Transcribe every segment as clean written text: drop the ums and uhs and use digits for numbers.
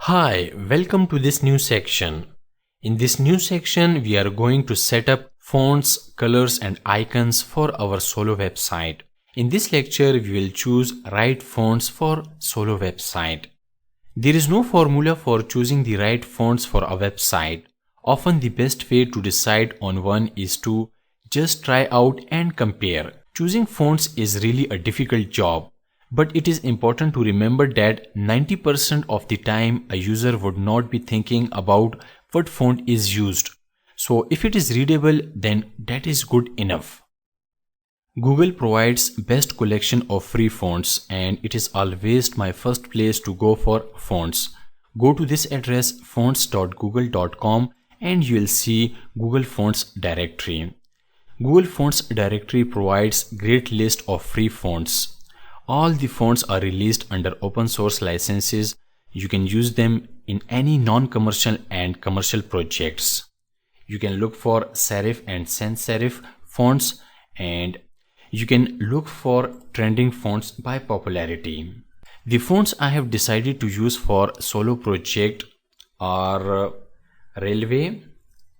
Hi, welcome to this new section. In this new section, we are going to set up fonts, colors and icons for our solo website. In this lecture, we will choose right fonts for solo website. There is no formula for choosing the right fonts for a website. Often the best way to decide on one is to just try out and compare. Choosing fonts is really a difficult job. But it is important to remember that 90% of the time a user would not be thinking about what font is used. So if it is readable, then that is good enough. Google provides best collection of free fonts and it is always my first place to go for fonts. Go to this address fonts.google.com and you will see Google Fonts directory. Google Fonts directory provides great list of free fonts. All the fonts are released under open source licenses. You can use them in any non-commercial and commercial projects. You can look for serif and sans serif fonts and you can look for trending fonts by popularity. The fonts I have decided to use for solo project are Railway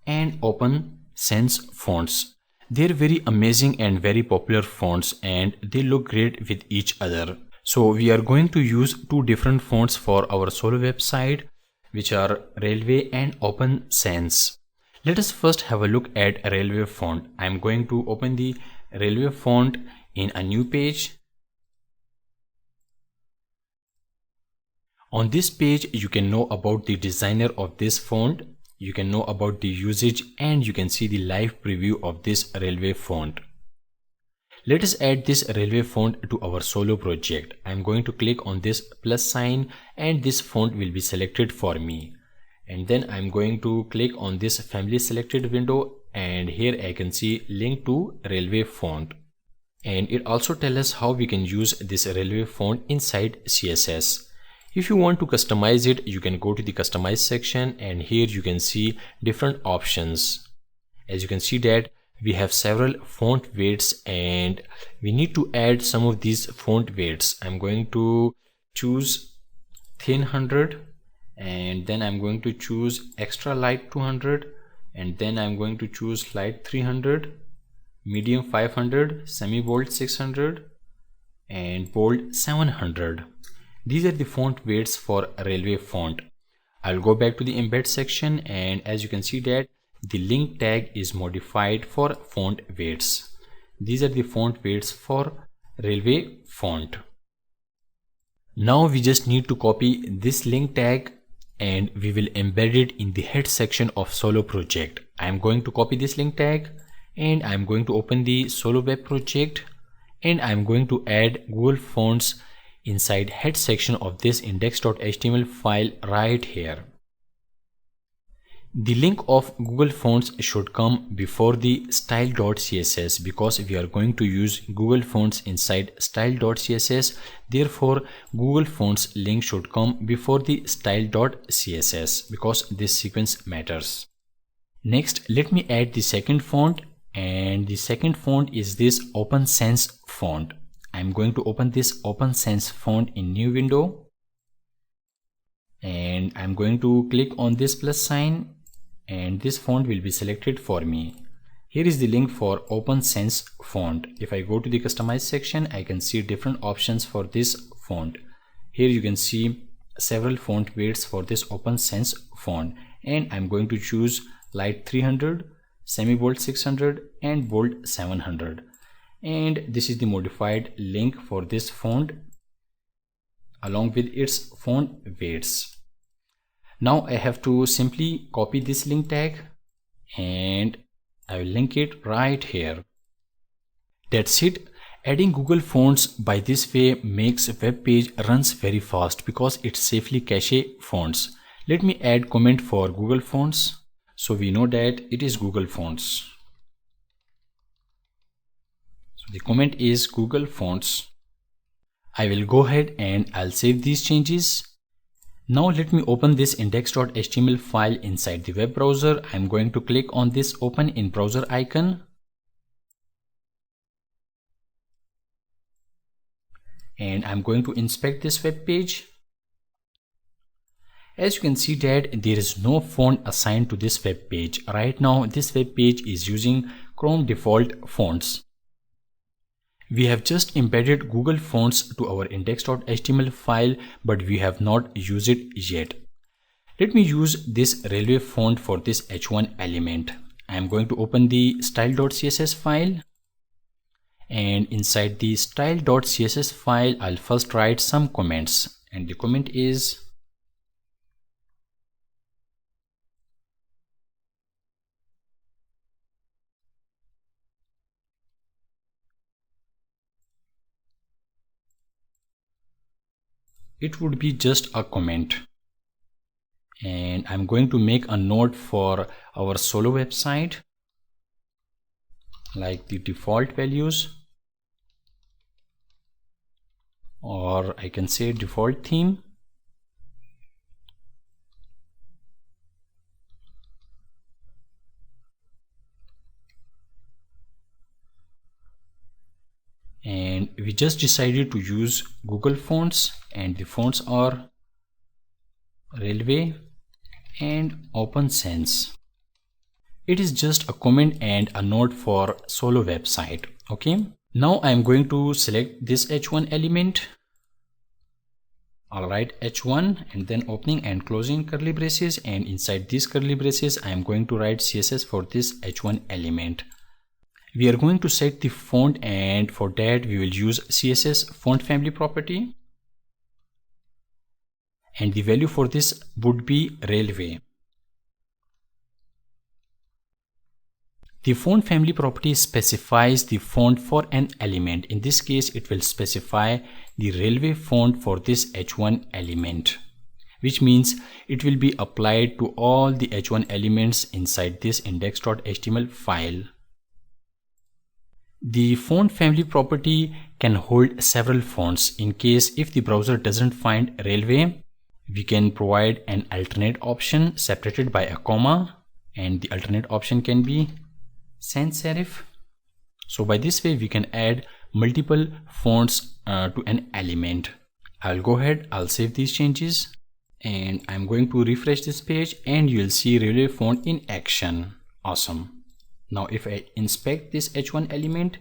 and Open Sans fonts. They're very amazing and very popular fonts and they look great with each other. So we are going to use two different fonts for our solo website, which are Railway and Open Sans. Let us first have a look at Railway font. I'm going to open the Railway font in a new page. On this page, you can know about the designer of this font. You can know about the usage and you can see the live preview of this Railway font. Let us add this Railway font to our solo project. I am going to click on this plus sign and this font will be selected for me. And then I am going to click on this family selected window and here I can see link to Railway font. And it also tells us how we can use this Railway font inside CSS. If you want to customize it, you can go to the customize section and here you can see different options. As you can see that we have several font weights and we need to add some of these font weights. I'm going to choose thin 100 and then I'm going to choose extra light 200 and then I'm going to choose light 300, medium 500, semi bold 600 and bold 700. These are the font weights for Railway font. I'll go back to the embed section and as you can see that the link tag is modified for font weights. These are the font weights for Railway font. Now we just need to copy this link tag and we will embed it in the head section of solo project. I'm going to copy this link tag and I'm going to open the solo web project and I'm going to add Google Fonts inside head section of this index.html file right here. The link of Google Fonts should come before the style.css because we are going to use Google Fonts inside style.css. Therefore, Google Fonts link should come before the style.css because this sequence matters. Next, let me add the second font and the second font is this Open Sans font. I'm going to open this Open Sans font in new window and I'm going to click on this plus sign and this font will be selected for me. Here is the link for Open Sans font. If I go to the customize section, I can see different options for this font. Here you can see several font weights for this Open Sans font and I'm going to choose light 300, semi bold 600 and bold 700. And this is the modified link for this font along with its font weights. Now I have to simply copy this link tag and I will link it right here. That's it. Adding Google Fonts by this way makes a web page runs very fast because it safely cache fonts. Let me add comment for Google Fonts so we know that it is Google Fonts. The comment is Google Fonts. I will go ahead and I'll save these changes. Now let me open this index.html file inside the web browser. I'm going to click on this open in browser icon. And I'm going to inspect this web page. As you can see that there is no font assigned to this web page. Right now this web page is using Chrome default fonts. We have just embedded Google Fonts to our index.html file, but we have not used it yet. Let me use this railway font for this h1 element. I am going to open the style.css file, and inside the style.css file I'll first write some comments, and the comment is it would be just a comment. And I'm going to make a note for our solo website, like the default values, or I can say default theme. And we just decided to use Google Fonts, and the fonts are Railway and Open Sense. It is just a comment and a note for solo website. Okay, now I am going to select this h1 element. I'll write h1 and then opening and closing curly braces, and inside these curly braces I am going to write CSS for this h1 element. We are going to set the font, and for that we will use CSS font family property, and the value for this would be Railway. The font family property specifies the font for an element. In this case it will specify the Railway font for this h1 element, which means it will be applied to all the h1 elements inside this index.html file. The font family property can hold several fonts. In case if the browser doesn't find Railway, we can provide an alternate option separated by a comma, and the alternate option can be sans serif. So by this way we can add multiple fonts to an element. I'll go ahead, I'll save these changes, and I'm going to refresh this page, and you'll see Railway font in action. Awesome. Now if I inspect this h1 element,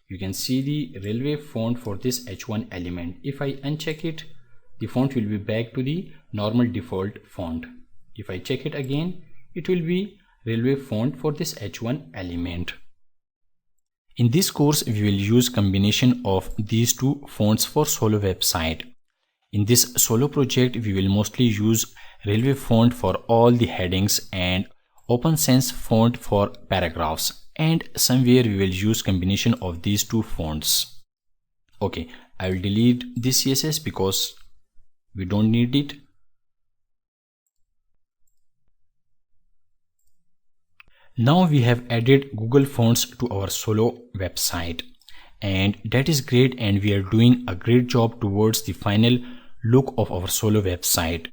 you can see the Railway font for this h1 element. If I uncheck it, the font will be back to the normal default font. If I check it again, it will be Railway font for this h1 element. In this course we will use combination of these two fonts for solo website. In this solo project we will mostly use Railway font for all the headings and Open Sense font for paragraphs, and somewhere we will use combination of these two fonts. Okay, I will delete this CSS because we don't need it. Now we have added Google Fonts to our solo website, and that is great, and we are doing a great job towards the final look of our solo website.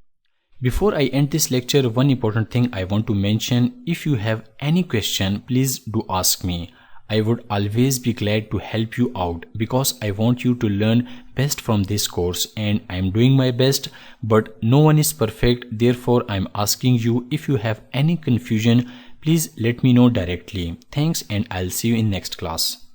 Before I end this lecture, one important thing I want to mention: if you have any question, please do ask me. I would always be glad to help you out, because I want you to learn best from this course, and I am doing my best, but no one is perfect. Therefore I am asking you, if you have any confusion, please let me know directly. Thanks, and I'll see you in next class.